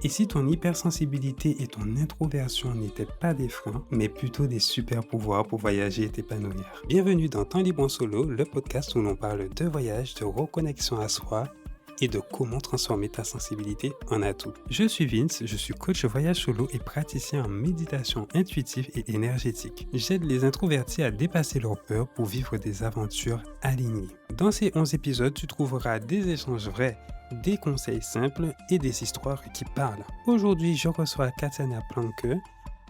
Et si ton hypersensibilité et ton introversion n'étaient pas des freins, mais plutôt des super pouvoirs pour voyager et t'épanouir? Bienvenue dans Temps libre en solo, le podcast où l'on parle de voyage, de reconnexion à soi et de comment transformer ta sensibilité en atout. Je suis Vince, je suis coach voyage solo et praticien en méditation intuitive et énergétique. J'aide les introvertis à dépasser leurs peurs pour vivre des aventures alignées. Dans ces 11 épisodes, tu trouveras des échanges vrais, des conseils simples et des histoires qui parlent. Aujourd'hui, je reçois Katsiana Planke,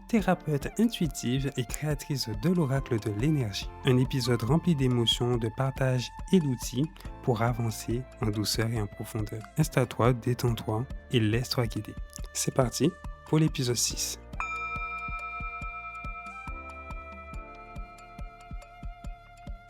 thérapeute intuitive et créatrice de l'oracle de l'énergie. Un épisode rempli d'émotions, de partage et d'outils pour avancer en douceur et en profondeur. Installe-toi, détends-toi et laisse-toi guider. C'est parti pour l'épisode 6.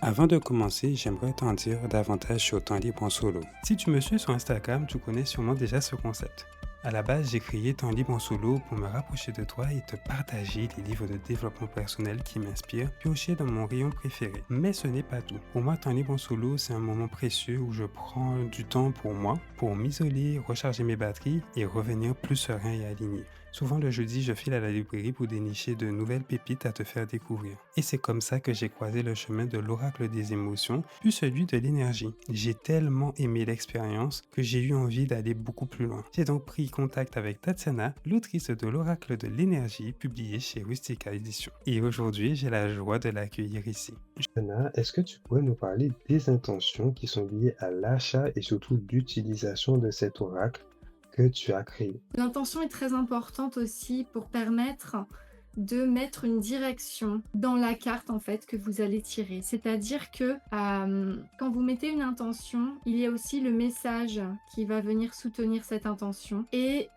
Avant de commencer, j'aimerais t'en dire davantage sur Temps libre en solo. Si tu me suis sur Instagram, tu connais sûrement déjà ce concept. À la base, j'ai créé Temps libre en solo pour me rapprocher de toi et te partager les livres de développement personnel qui m'inspirent, piocher dans mon rayon préféré. Mais ce n'est pas tout. Pour moi, Temps libre en solo, c'est un moment précieux où je prends du temps pour moi, pour m'isoler, recharger mes batteries et revenir plus serein et aligné. Souvent le jeudi, je file à la librairie pour dénicher de nouvelles pépites à te faire découvrir. Et c'est comme ça que j'ai croisé le chemin de l'oracle des émotions, puis celui de l'énergie. J'ai tellement aimé l'expérience que j'ai eu envie d'aller beaucoup plus loin. J'ai donc pris contact avec Tatiana, l'autrice de l'oracle de l'énergie, publié chez Rustica Éditions. Et aujourd'hui, j'ai la joie de l'accueillir ici. Anna, est-ce que tu pourrais nous parler des intentions qui sont liées à l'achat et surtout l'utilisation de cet oracle que tu as créé? L'intention est très importante aussi pour permettre de mettre une direction dans la carte en fait que vous allez tirer. C'est-à-dire que quand vous mettez une intention, il y a aussi le message qui va venir soutenir cette intention. Et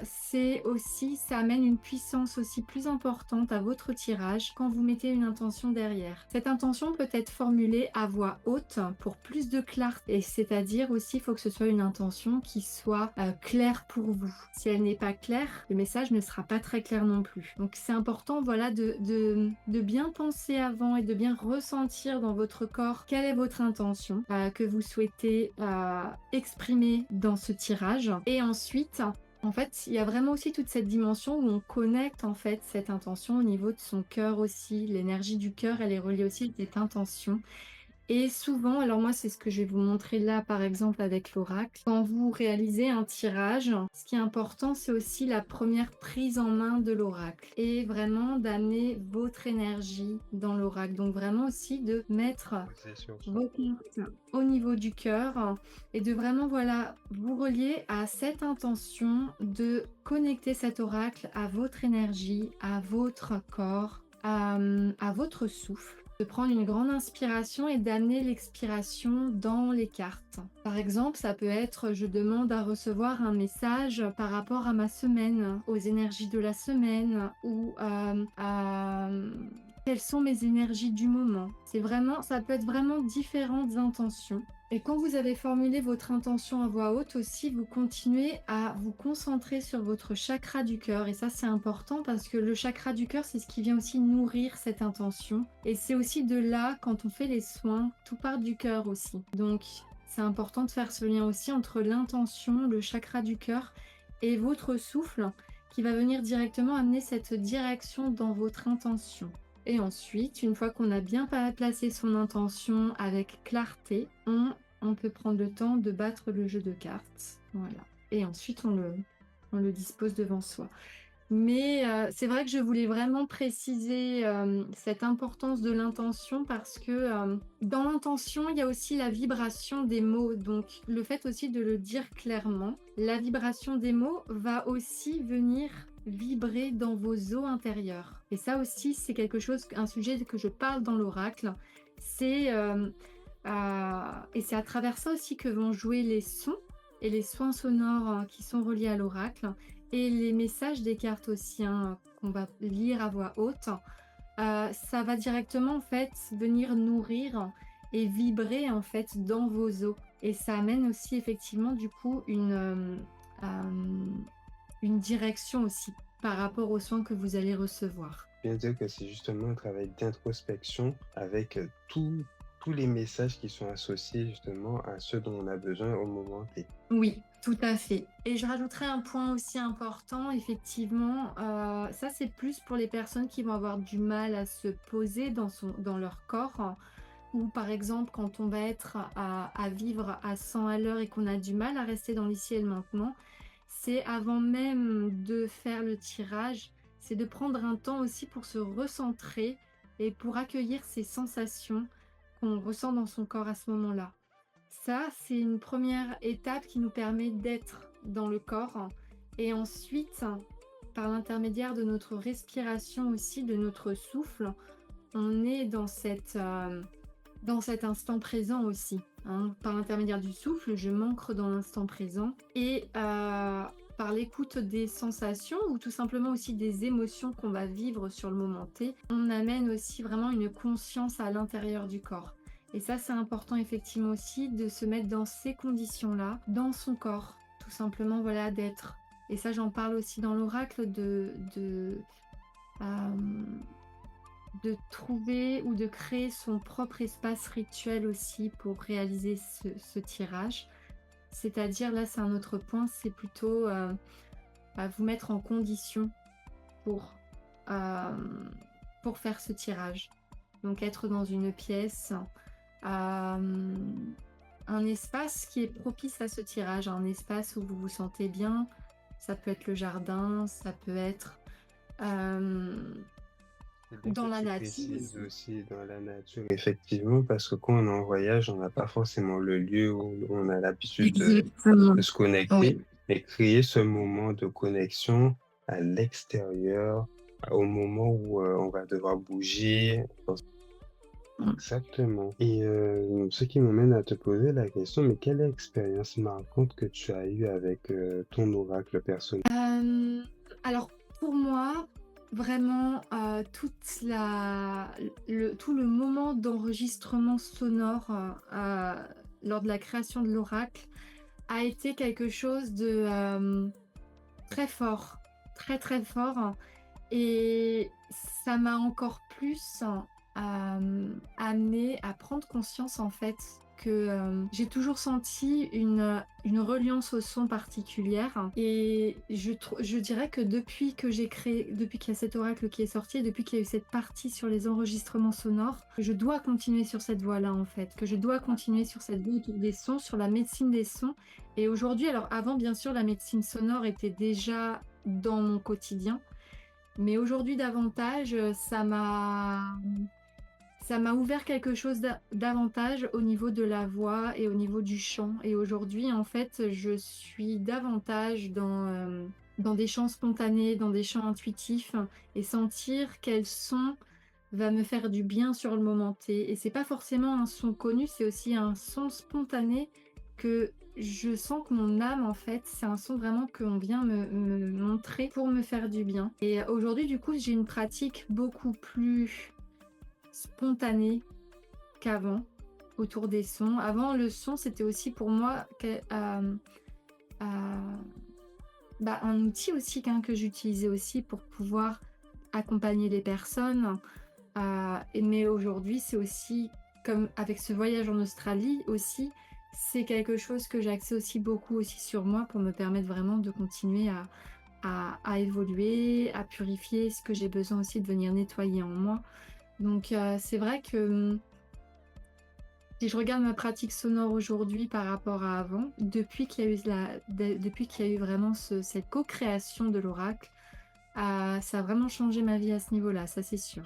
c'est aussi, ça amène une puissance aussi plus importante à votre tirage quand vous mettez une intention derrière. Cette intention peut être formulée à voix haute pour plus de clarté. Et c'est-à-dire aussi, il faut que ce soit une intention qui soit claire pour vous. Si elle n'est pas claire, le message ne sera pas très clair non plus. Donc c'est important voilà, de bien penser avant et de bien ressentir dans votre corps quelle est votre intention que vous souhaitez exprimer dans ce tirage. Et ensuite, en fait, il y a vraiment aussi toute cette dimension où on connecte en fait cette intention au niveau de son cœur aussi. L'énergie du cœur, elle est reliée aussi à cette intention. Et souvent, alors moi, c'est ce que je vais vous montrer là, par exemple, avec l'oracle. Quand vous réalisez un tirage, ce qui est important, c'est aussi la première prise en main de l'oracle et vraiment d'amener votre énergie dans l'oracle. Donc vraiment aussi de mettre vos cartes au niveau du cœur et de vraiment, voilà, vous relier à cette intention de connecter cet oracle à votre énergie, à votre corps, à votre souffle, de prendre une grande inspiration et d'amener l'expiration dans les cartes. Par exemple, ça peut être je demande à recevoir un message par rapport à ma semaine, aux énergies de la semaine ou à quelles sont mes énergies du moment. C'est vraiment, ça peut être vraiment différentes intentions. Et quand vous avez formulé votre intention à voix haute aussi, vous continuez à vous concentrer sur votre chakra du cœur. Et ça, c'est important parce que le chakra du cœur, c'est ce qui vient aussi nourrir cette intention. Et c'est aussi de là, quand on fait les soins, tout part du cœur aussi. Donc, c'est important de faire ce lien aussi entre l'intention, le chakra du cœur et votre souffle qui va venir directement amener cette direction dans votre intention. Et ensuite, une fois qu'on a bien placé son intention avec clarté, on peut prendre le temps de battre le jeu de cartes. Voilà. Et ensuite, on le dispose devant soi. Mais c'est vrai que je voulais vraiment préciser cette importance de l'intention parce que dans l'intention, il y a aussi la vibration des mots. Donc le fait aussi de le dire clairement, la vibration des mots va aussi venir vibrer dans vos os intérieurs. Et ça aussi, c'est quelque chose, un sujet que je parle dans l'oracle. C'est et c'est à travers ça aussi que vont jouer les sons et les soins sonores qui sont reliés à l'oracle et les messages des cartes aussi qu'on va lire à voix haute. Ça va directement en fait venir nourrir et vibrer en fait dans vos os. Et ça amène aussi effectivement du coup une direction aussi par rapport aux soins que vous allez recevoir. Bien dire que c'est justement un travail d'introspection avec tous les messages qui sont associés justement à ce dont on a besoin au moment T. Oui, Tout à fait et je rajouterais un point aussi important, effectivement, ça c'est plus pour les personnes qui vont avoir du mal à se poser dans leur corps ou par exemple quand on va être à vivre à 100 à l'heure et qu'on a du mal à rester dans l'ici et le maintenant, c'est avant même de faire le tirage, c'est de prendre un temps aussi pour se recentrer et pour accueillir ces sensations qu'on ressent dans son corps à ce moment-là. Ça, c'est une première étape qui nous permet d'être dans le corps et ensuite, par l'intermédiaire de notre respiration aussi, de notre souffle, on est dans cet instant présent aussi, hein. Par l'intermédiaire du souffle, je m'ancre dans l'instant présent et par l'écoute des sensations ou tout simplement aussi des émotions qu'on va vivre sur le moment T, on amène aussi vraiment une conscience à l'intérieur du corps. Et ça, c'est important effectivement aussi de se mettre dans ces conditions-là, dans son corps, tout simplement, voilà, d'être. Et ça, j'en parle aussi dans l'oracle euh, de trouver ou de créer son propre espace rituel aussi pour réaliser ce tirage. C'est-à-dire, là, c'est un autre point, c'est plutôt vous mettre en condition pour, euh, pour faire ce tirage. Donc, être dans une pièce, euh, un espace qui est propice à ce tirage, un espace où vous vous sentez bien. Ça peut être le jardin, ça peut être euh, C'est bien que dans la tu nature. précises aussi dans la nature, effectivement, parce que quand on est en voyage, on n'a pas forcément le lieu où on a l'habitude Exactement. de se Oui. connecter, mais créer ce moment de connexion à l'extérieur, au moment où on va devoir bouger. Exactement. Et ce qui m'amène à te poser la question, mais quelle expérience marquante que tu as eue avec ton oracle personnel? Euh, alors pour moi, vraiment, tout le moment d'enregistrement sonore lors de la création de l'oracle a été quelque chose de très fort, très très fort. Et ça m'a encore plus amené à prendre conscience en fait que j'ai toujours senti une reliance au son particulière. Et je dirais que depuis que j'ai créé, depuis qu'il y a cet oracle qui est sorti, et depuis qu'il y a eu cette partie sur les enregistrements sonores, je dois continuer sur cette voie-là en fait, que je dois continuer sur cette voie autour des sons, sur la médecine des sons. Et aujourd'hui, alors avant bien sûr, la médecine sonore était déjà dans mon quotidien. Mais aujourd'hui davantage, ça m'a ouvert quelque chose davantage au niveau de la voix et au niveau du chant. Et aujourd'hui, en fait, je suis davantage dans des chants spontanés, dans des chants intuitifs, et sentir quel son va me faire du bien sur le moment T. Et c'est pas forcément un son connu, c'est aussi un son spontané que je sens que mon âme, en fait, c'est un son vraiment qu'on vient me montrer pour me faire du bien. Et aujourd'hui, du coup, j'ai une pratique beaucoup plus spontanée qu'avant autour des sons. Avant, le son, c'était aussi pour moi euh, un outil aussi que j'utilisais aussi pour pouvoir accompagner les personnes. Mais aujourd'hui, c'est aussi, comme avec ce voyage en Australie aussi, c'est quelque chose que j'axais aussi beaucoup aussi sur moi pour me permettre vraiment de continuer à évoluer, à purifier ce que j'ai besoin aussi de venir nettoyer en moi. Donc c'est vrai que si je regarde ma pratique sonore aujourd'hui par rapport à avant, depuis qu'il y a eu, depuis qu'il y a eu vraiment cette co-création de l'oracle, ça a vraiment changé ma vie à ce niveau-là, ça c'est sûr.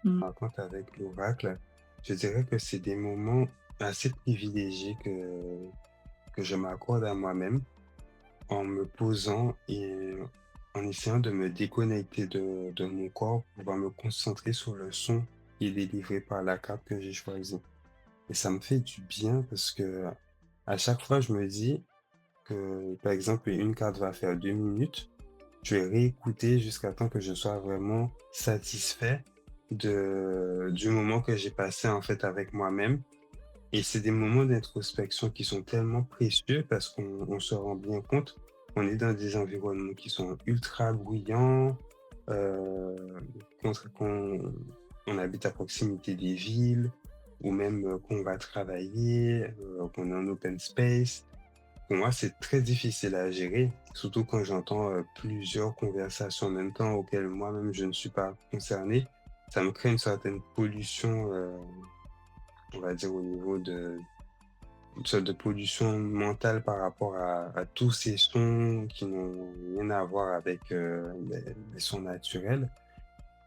Mm. Par contre, avec l'oracle, je dirais que c'est des moments assez privilégiés que je m'accorde à moi-même en me posant et en essayant de me déconnecter de mon corps pour pouvoir me concentrer sur le son qui est délivré par la carte que j'ai choisie. Et ça me fait du bien parce que à chaque fois, je me dis que, par exemple, une carte va faire 2 minutes. Je vais réécouter jusqu'à temps que je sois vraiment satisfait du moment que j'ai passé en fait avec moi-même. Et c'est des moments d'introspection qui sont tellement précieux parce qu'on se rend bien compte qu'on est dans des environnements qui sont ultra bruyants, euh, qu'on habite à proximité des villes ou même qu'on va travailler, qu'on est en open space, Pour moi, c'est très difficile à gérer, surtout quand j'entends plusieurs conversations en même temps auxquelles moi-même je ne suis pas concerné. Ça me crée une certaine pollution, on va dire, au niveau de une sorte de pollution mentale par rapport à tous ces sons qui n'ont rien à voir avec les sons naturels.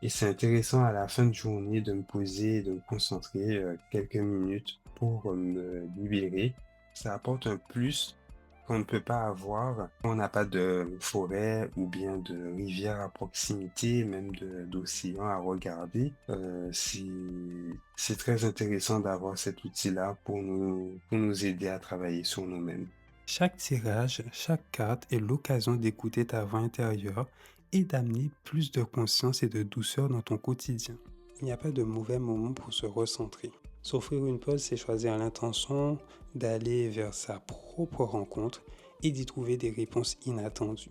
Et c'est intéressant à la fin de journée de me poser et de me concentrer quelques minutes pour me libérer. Ça apporte un plus qu'on ne peut pas avoir quand on n'a pas de forêt ou bien de rivière à proximité, même d'océan à regarder. C'est très intéressant d'avoir cet outil-là pour nous aider à travailler sur nous-mêmes. Chaque tirage, chaque carte est l'occasion d'écouter ta voix intérieure et d'amener plus de conscience et de douceur dans ton quotidien. Il n'y a pas de mauvais moment pour se recentrer. S'offrir une pause, c'est choisir l'intention d'aller vers sa propre rencontre et d'y trouver des réponses inattendues.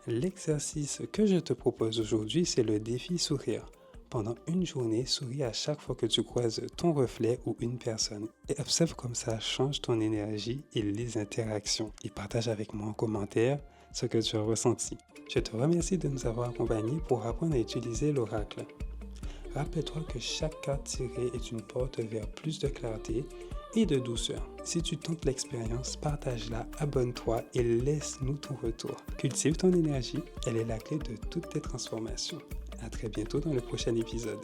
L'exercice que je te propose aujourd'hui, c'est le défi sourire. Pendant une journée, souris à chaque fois que tu croises ton reflet ou une personne et observe comme ça change ton énergie et les interactions. Et partage avec moi en commentaire ce que tu as ressenti. Je te remercie de nous avoir accompagnés pour apprendre à utiliser l'oracle. Rappelle-toi que chaque carte tirée est une porte vers plus de clarté et de douceur. Si tu tentes l'expérience, partage-la, abonne-toi et laisse-nous ton retour. Cultive ton énergie, elle est la clé de toutes tes transformations. À très bientôt dans le prochain épisode.